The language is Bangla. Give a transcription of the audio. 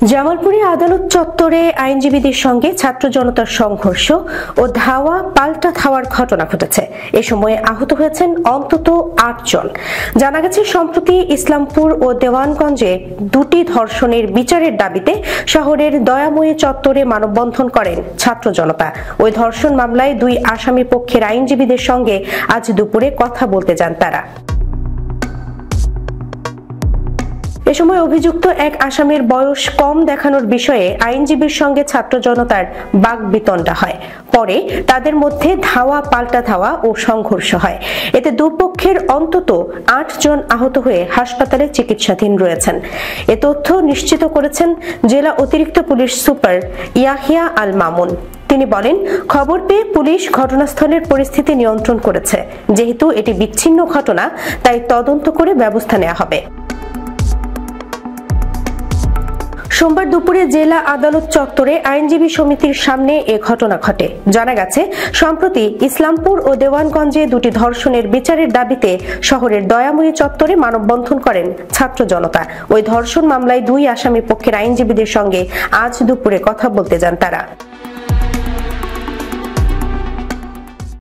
জামালপুরে আদালত চত্বরে আইনজীবীদের সঙ্গে ছাত্র জনতার সংঘর্ষ ও ধাওয়া পাল্টা ধাওয়ার ঘটনা ঘটেছে। এ সময়ে আহত হয়েছেন অন্তত ৮ জন। জানা গেছে, সম্প্রতি ইসলামপুর ও দেওয়ানগঞ্জে দুটি ধর্ষণের বিচারের দাবিতে শহরের দয়াময়ী চত্বরে মানববন্ধন করেন ছাত্র জনতা। ওই ধর্ষণ মামলায় 2 আসামি পক্ষের আইনজীবীদের সঙ্গে আজ দুপুরে কথা বলতে যান তারা। এ সময় অভিযুক্ত এক আসামির বয়স কম দেখানোর বিষয়ে আইনজীবীর সঙ্গে ছাত্র জনতার বাকবিতণ্ডা হয়। পরে তাদের মধ্যে ধাওয়া পাল্টা ধাওয়া ও সংঘর্ষ হয়। এতে দুপক্ষের অন্তত ৮ জন আহত হয়ে হাসপাতালে চিকিৎসাধীন রয়েছেন। এ তথ্য নিশ্চিত করেছেন জেলা অতিরিক্ত পুলিশ সুপার ইয়াহিয়া আল মামুন। তিনি বলেন, খবর পেয়ে পুলিশ ঘটনাস্থলের পরিস্থিতি নিয়ন্ত্রণ করেছে। যেহেতু এটি বিচ্ছিন্ন ঘটনা, তাই তদন্ত করে ব্যবস্থা নেওয়া হবে। সোমবার দুপুরে জেলা আদালত চত্বরে আইনজীবী সমিতির সামনে এ ঘটনা ঘটে। জানা গেছে, সম্প্রতি ইসলামপুর ও দেওয়ানগঞ্জে দুটি ধর্ষণের বিচারের দাবিতে শহরের দয়াময়ী চত্বরে মানববন্ধন করেন ছাত্র জনতা। ওই ধর্ষণ মামলায় 2 আসামি পক্ষের আইনজীবীদের সঙ্গে আজ দুপুরে কথা বলতে যান তারা।